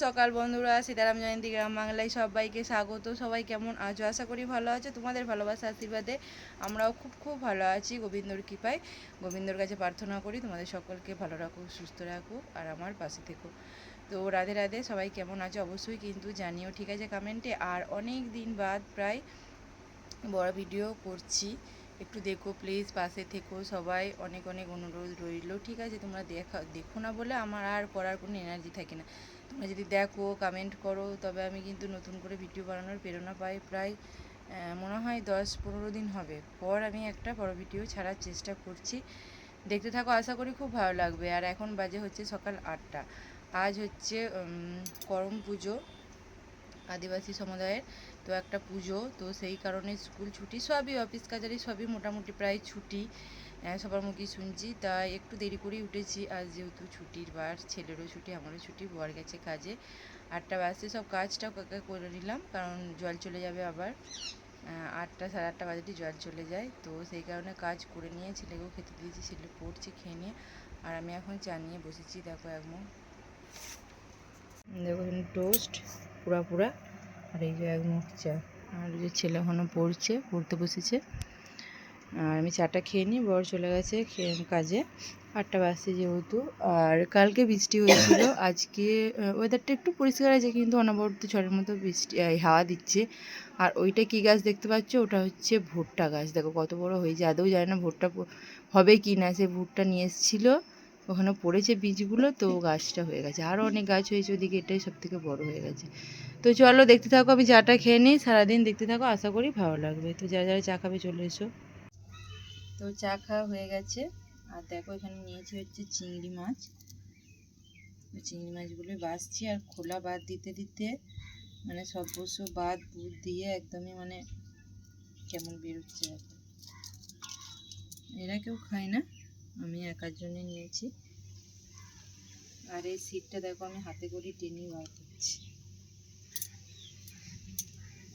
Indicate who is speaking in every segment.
Speaker 1: সকাল বন্ধুরা, সীতারাম জয়ন্তী গ্রাম বাংলায় সবাইকে স্বাগত। সবাই কেমন আছো? আশা করি ভালো আছো। তোমাদের ভালোবাসা আশীর্বাদে আমরাও খুব ভালো আছি। গোবিন্দর কৃপায় গোবিন্দর কাছে প্রার্থনা করি তোমাদের সকলকে ভালো রাখুক, সুস্থ রাখুক আর আমার পাশে থেকো। তো রাধে রাধে, সবাই কেমন আছো অবশ্যই কিন্তু জানিও, ঠিক আছে, কমেন্টে। আর অনেক দিন বাদ প্রায় বড় ভিডিও করছি, একটু দেখো প্লিজ, পাশে থেকো সবাই, অনেক অনেক অনুরোধ রইল, ঠিক আছে। তোমরা দেখো না বলে আমার আর করার কোনো এনার্জি থাকে না। তোমরা যদি দেখো, কমেন্ট করো, তবে আমি কিন্তু নতুন করে ভিডিও বানানোর প্রেরণা পাই। প্রায় মনে হয় 10-15 দিন হবে পর আমি একটা বড় ভিডিও ছাড়ার চেষ্টা করছি। দেখতে থাকো, আশা করি খুব ভালো লাগবে। আর এখন বাজে হচ্ছে সকাল 8টা। আজ হচ্ছে করম পুজো, আদিবাসী সমুদায়ের তো একটা পুজো, তো সেই কারণে স্কুল ছুটি, সবই অফিস কাছারি সবই মোটামুটি প্রায় ছুটি, সবার মুখে শুনছি। তাই একটু দেরি করেই উঠেছি, আজ যেহেতু ছুটির বার, ছেলেরও ছুটি আমারও ছুটি, বর গেছে কাজে। 8টা বাজতে সব কাজটাও করে নিলাম, কারণ জল চলে যাবে আবার। 8টা সাড়ে 8টা বাজেটি জল চলে যায়, তো সেই কারণে কাজ করে নিয়ে ছেলেকেও খেতে দিয়েছি, ছেলে পড়ছে খেয়ে নিয়ে। আর আমি এখন চা নিয়ে বসেছি, দেখো দেখো টোস্ট পুরা আর এই যে 1 মুঠ চা। আর যে ছেলে এখনও পড়তে বসেছে। আর আমি চাটা খেয়ে নিই, বর চলে গেছে কাজে, 8টা বাজছে যেহেতু। আর কালকে বৃষ্টি হয়েছিল, আজকে ওয়েদারটা একটু পরিষ্কার আছে, কিন্তু অনবরত ঝড়ের মতো বৃষ্টি হাওয়া দিচ্ছে। আর ওইটা কী গাছ দেখতে পাচ্ছ, ওটা হচ্ছে ভুট্টা গাছ। দেখো কত বড় হয়েছে, আদৌ জানি না ভুট্টা হবে কি না। সে ভুট্টা নিয়ে এসেছিলো, ওখানে পড়েছে বীজগুলো, তো গাছটা হয়ে গেছে। আরও অনেক গাছ হয়েছে ওদিকে, এটাই সবথেকে বড় হয়ে গেছে। তো চলো দেখতে থাকো, আমি চাটা খেয়ে নিই, সারাদিন দেখতে থাকো, আশা করি ভালো লাগবে। তো যারা যারা চা খাবে চলে এসো। তো চা খাওয়া হয়ে গেছে। আর দেখো এখানে নিয়েছি হচ্ছে চিংড়ি মাছ। চিংড়ি মাছগুলো বাছছি, আর খোলা বাদ দিতে দিতে মানে সর্বস্ব বাদ বুদ দিয়ে একদমই মানে কেমন বেরোচ্ছে। এরা কেউ খায় না, আমি একার জন্য নিয়েছি। আর এই সিটটা দেখো আমি হাতে করে টেনে বার করছি,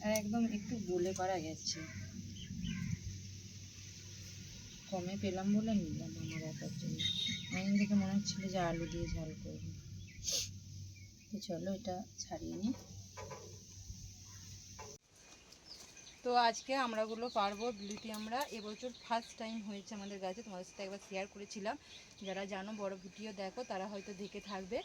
Speaker 1: আর একদম একটু গলে পারা গেছে, কমে পেলাম বলে নিলাম আমার একার জন্য। অনেকদিন থেকে মনে হচ্ছিলো যে আলু দিয়ে ঝাল করবো। তো চলো এটা ছাড়িয়ে নিই। তো আজকে আমরাগুলো পারবো বিলিতি আমরা, এবছর ফার্স্ট টাইম হয়েছে আমাদের গাছে, তোমাদের সাথে একবার শেয়ার করেছিলাম। যারা জানো বড় ভিডিও দেখো তারা হয়তো দেখে থাকবে।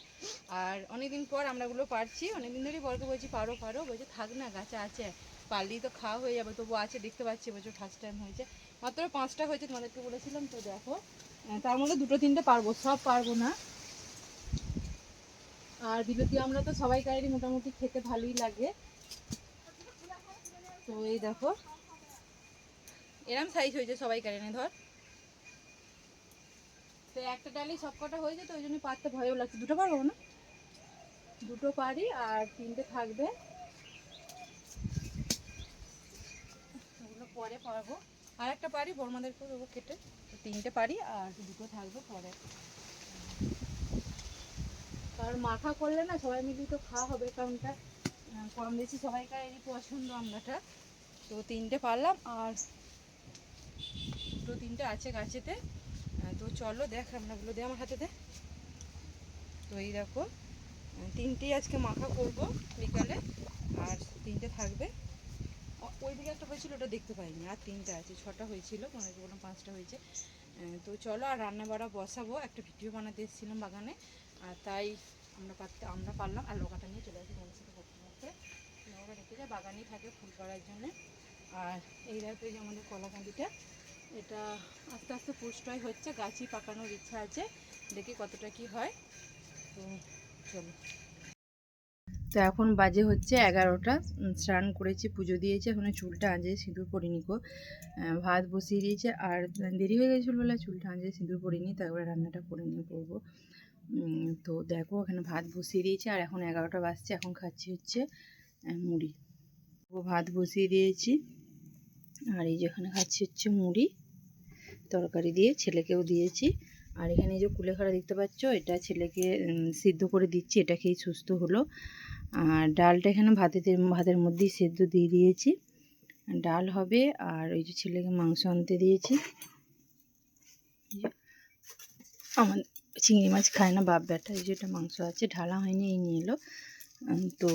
Speaker 1: আর অনেকদিন পর আমরাগুলো পারছি, অনেকদিন ধরেই বড়কে বলছি পারো বলছে থাক না, গাছে আছে, পারলেই তো খাওয়া হয়ে যাবে, তবু আছে দেখতে পাচ্ছি। এবছর ফার্স্ট টাইম হয়েছে, মাত্র 5টা হয়েছে, তোমাদেরকে বলেছিলাম। তো দেখো তার মধ্যে 2-3টে পারবো, সব পারবো না। আর বিলিতি আমরা তো সবাইকারই মোটামুটি খেতে ভালোই লাগে। তো এই দেখো এরম সাইজ হয়েছে সবাই কারেনে ধর। তো একটা ডালি সব কটা হয়ে যেত, ওই জন্য পারতে ভয়ও লাগছে। 2টো পারবো না, 2টো পারি আর 3টে থাকবে, ওগুলো পরে পারবো। আর একটা পারি বড়মাদেরকে দেবো কেটে, তো 3টে পারি আর 2টো থাকবে পরে। কারণ মাখা করলে না সবাই মিলিয়ে তো খাওয়া হবে, কারণটা কম বেশি সবাইকারই পছন্দ আমরাটা। তো 3টে পারলাম, আর 2-3টে আছে গাছেতে। তো চলো দেখ রান্নাগুলো দে আমার হাতে দে। তো এই দেখো 3টেই আজকে মাখা করব বিকালে, আর 3টে থাকবে। ওইদিকে একটা হয়েছিল, ওটা দেখতে পাইনি। আর 3টে আছে, 6টা হয়েছিল, কোনো 5টা হয়েছে। তো চলো আর রান্না বাড়া বসাবো। একটা ভিডিও বানাতে এসেছিলাম বাগানে, আর তাই আমরা পারলাম। আর লোকাটা নিয়ে চলে আসি তোমাদের সাথে করতে করতে। লোকাটা দেখতে যায়, বাগানেই থাকে ফুল করার জন্যে। আর এই দেখো এই যে আমাদের কলাকান্দিটা, এটা আস্তে আস্তে পুষ্টই হচ্ছে, গাছই পাকানোর ইচ্ছা আছে, দেখি কতটা কি হয়। তো চলো। তো এখন বাজে হচ্ছে 11টা, স্নান করেছি, পুজো দিয়েছি, এখন চুলটা আঁচে সিঁদুর পরিনি গো। ভাত বসিয়ে দিয়েছে, আর দেরি হয়ে গেছিলো বলে চুলটা আঁচে সিঁদুর পরিনি, তারপরে রান্নাটা করে নিয়ে পড়বো। তো দেখো এখানে ভাত বসিয়ে দিয়েছি, আর এখন 11টা বাজছে, এখন খাচ্ছি হচ্ছে মুড়ি। ভাত বসিয়ে দিয়েছি, আর এই যে এখানে খাচ্ছি হচ্ছে মুড়ি তরকারি দিয়ে, ছেলেকেও দিয়েছি। আর এখানে যে কুলেখাড়া দেখতে পাচ্ছ, এটা ছেলেকে সিদ্ধ করে দিচ্ছি, এটা খেয়েই সুস্থ হলো। আর ডালটা এখানে ভাতের মধ্যেই সেদ্ধ দিয়ে দিয়েছি, ডাল হবে। আর ওই যে ছেলেকে মাংস আনতে দিয়েছি। আমার চিংড়ি মাছ খায় না বাপ ব্যাটা, এই যে এটা মাংস আছে, ঢালা হয়নি, এই নিয়ে এলো। তো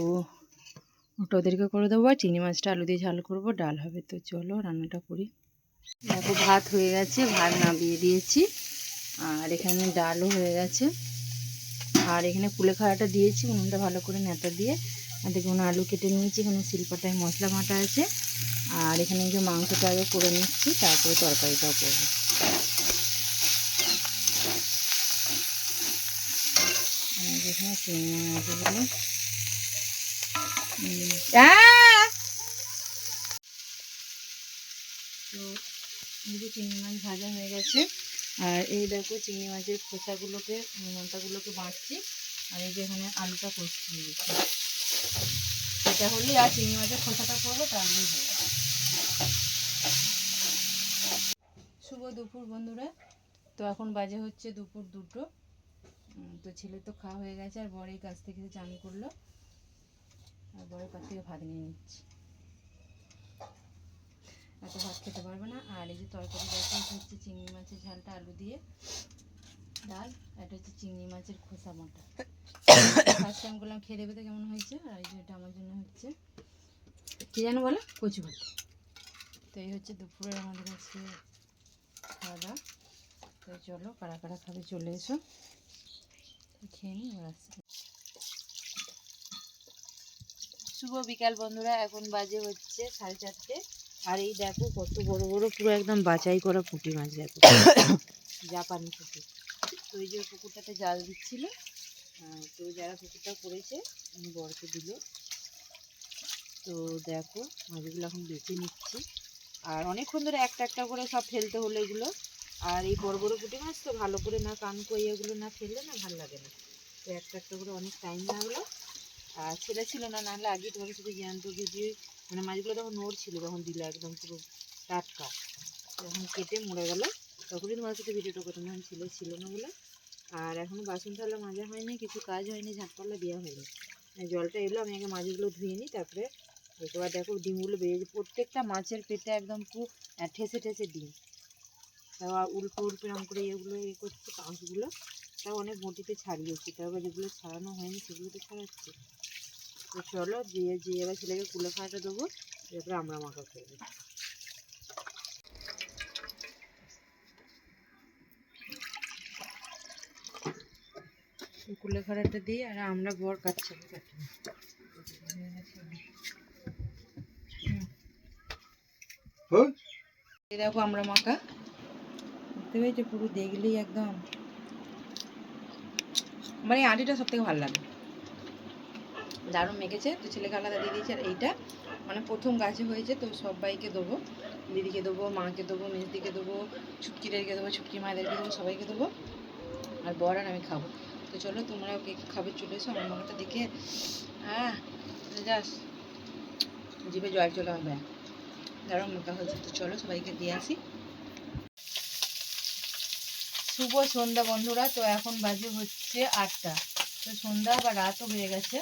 Speaker 1: ওটা ওদেরকে করে দেবো, আর চিংড়ি মাছটা আলু দিয়ে ঝাল করব, ডাল হবে। তো চলো রান্নাটা করি। দেখো ভাত হয়ে গেছে, ভাত নামিয়ে দিয়েছি, আর এখানে ডালও হয়ে গেছে, আর এখানে কুলেখাড়াটা দিয়েছি উনুনটা ভালো করে নেতা দিয়ে। আর দেখুন আলু কেটে নিয়েছি, এখানে শিলপাটায় মশলা বাটা আছে, আর এখানে যে মাংসটা আগে করে নিচ্ছি, তারপরে তরকারিটাও করবো। এখানে চিংড়ি মাছগুলো তো এই যে চিংড়ি মাছ ভাজা হয়ে গেছে, আর এই দেখো চিংড়ি মাছের খোসাগুলোকে মাথাগুলোকে বাঁচছি, আর এই যে এখানে আলুটা কষতে দিয়েছি। এটা হলেই আর চিংড়ি মাছের খোসাটা করবো, তাহলেই হয়ে যাবে। শুভ দুপুর বন্ধুরা। তো এখন বাজে হচ্ছে দুপুর 2টো। তো ছেলে তো খাওয়া হয়ে গেছে, আর বরের কাছ থেকে চান করলো, আর বরের কাছ থেকে ভাত নিয়ে নিচ্ছি। এত ভাত খেতে পারবে না। আর এই যে তরকারি দেখো, এটা হচ্ছে চিংড়ি মাছের ঝালটা আলু দিয়ে ডাল, এটা হচ্ছে চিংড়ি মাছের খোসা বাটা। ফার্স্ট টাইম করলাম, খেয়ে দেবে তো কেমন হয়েছে। আর এই যে এটা আমার জন্য হচ্ছে কি জানো বলো, কচু ভাত। তো এই হচ্ছে দুপুরের আমাদের কাছে খাওয়া দাওয়া। তো চলো কারা কারা খাবে চলে এসো, খেয়ে নিই আবার আসছি। শুভ বিকাল বন্ধুরা, এখন বাজে হচ্ছে 4:30। আর এই দেখো কত বড় বড় পুরো একদম বাছাই করা পুঁটি মাছ, দেখো জাপানি পুঁটি। তো এই যে পুকুরটাতে জাল দিচ্ছিল, তো যারা পুকুরটা করেছে বরকে দিল। তো দেখো মাছগুলো এখন বেছে নিচ্ছি, আর অনেকক্ষণ ধরে একটা একটা করে সব ফেলতে হলো এগুলো। আর এই বড় বড় পুঁটি মাছ তো ভালো করে না কান কইয়াগুলো না ফেললে না ভালো লাগে না। তো একটা একটা করে অনেক টাইম লাগলো, আর ছেলে ছিল না, নাহলে আগে তোমাদের সাথে জ্যান্ত ভিজিয়ে, মানে মাছগুলো তখন নড়ছিল, তখন দিলে একদম পুরো টাটকা। যখন কেটে মরে গেল তখনই তোমার সাথে ভিডিওটা করতাম, যখন ছেলে ছিল না বলে। আর এখনও বাসন থালা মাজা হয়নি, কিছু কাজ হয়নি, ঝাঁটপাল্লা দেওয়া হয়নি। জলটা এলো, আমি আগে মাছগুলো ধুয়ে নিই, তারপরে এবার দেখো ডিমগুলো বেরিয়েছে। প্রত্যেকটা মাছের পেটে একদম পুরো ঠেসে ঠেসে ডিম। তাও উল্টো উল্টো এরকম করে এগুলো করছে পাঁচগুলো, তাও অনেক বটিতে ছাড়িয়েছি, তারপর যেগুলো ছাড়ানো হয়নি সেগুলো তো ছাড়াচ্ছি। তো চলো যে এবার ছেলেকে কুলেখাড়াটা দেবো, এরপরে আমরা মাখা করবো। কুলেখাড়াটা দিয়ে আর আমরা বর কাটছি। দেখো আমরা মাখা দেখতে পেয়েছো, পুরো দেখলেই একদম মানে এই আঁটিটা সব থেকে ভালো লাগে, দারুণ মেখেছে। তো ছেলেকে আলাদা দিয়ে দিয়েছে। আর এইটা মানে প্রথম গাছে হয়েছে, তো সবাইকে দেবো, দিদিকে দেবো, মাকে দেবো, মেজদিকে দেবো, ছুটকিদেরকে দেবো, ছুটকি মায়েদেরকে দেবো, সবাইকে দেবো, আর বর আর আমি খাবো। তো চলো তোমরাও কে খাবে চলে এসো, আমার মাখাটা দেখে যাস জিভে জল চলে হবে, দারুণ মাখা হয়েছে। তো চলো সবাইকে দিয়ে আসি। শুভ সন্ধ্যা বন্ধুরা। তো এখন বাজে হচ্ছে 8টা। তো সন্ধ্যা বা রাতও হয়ে গেছে,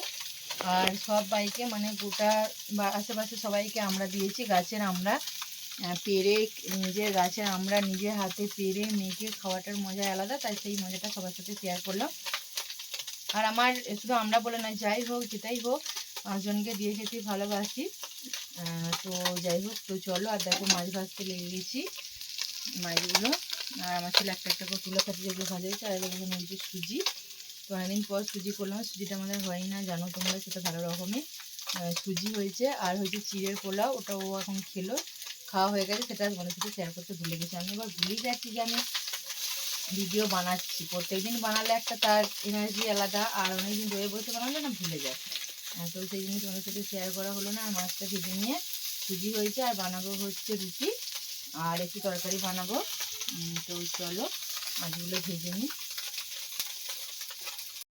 Speaker 1: আর সব বাইকে মানে গোটা বা আশেপাশে সবাইকে আমরা দিয়েছি গাছের আমরা পেরে, নিজের গাছের আমরা নিজের হাতে পেরে মেখে খাওয়াটার মজা আলাদা, তাই সেই মজাটা সবার সাথে শেয়ার করলাম। আর আমার শুধু আমরা বলে নয়, যাই হোক যেটাই হোক 5জনকে দিয়ে খেতে ভালোবাসি। তো যাই হোক, তো চলো। আর দেখো মাছ ভাজতে লেগে গেছি, মাছগুলো। আর আমার ছেলে একটা একটা করে তুলে খাচ্ছে, যেগুলো ভাজা হয়েছে। আর এখানে হচ্ছে সুজি। তো অনেকদিন পর সুজি করলাম, সুজিটা আমাদের হয় না জানো তোমরা, সেটা ভালো রকমের সুজি হয়েছে। আর হয়েছে চিড়ের পোলাও, ওটা ও এখন খেলো, খাওয়া হয়ে গেছে, সেটা তোমাদের সাথে শেয়ার করতে ভুলে গেছি। আমি এবার ভুলেই যাচ্ছি যে আমি ভিডিও বানাচ্ছি। প্রত্যেকদিন বানালে একটা তার এনার্জি আলাদা, আর অনেকদিন ধরে বসে বানালে না ভুলে যায়। তো সেই জন্য তোমাদের সাথে শেয়ার করা হলো না। আর মাছটা ভেজে নিয়ে সুজি হয়েছে, আর বানাবো হচ্ছে রুটি, আর একটু তরকারি বানাবো। তো চলো মাছগুলো ভেজে নিই।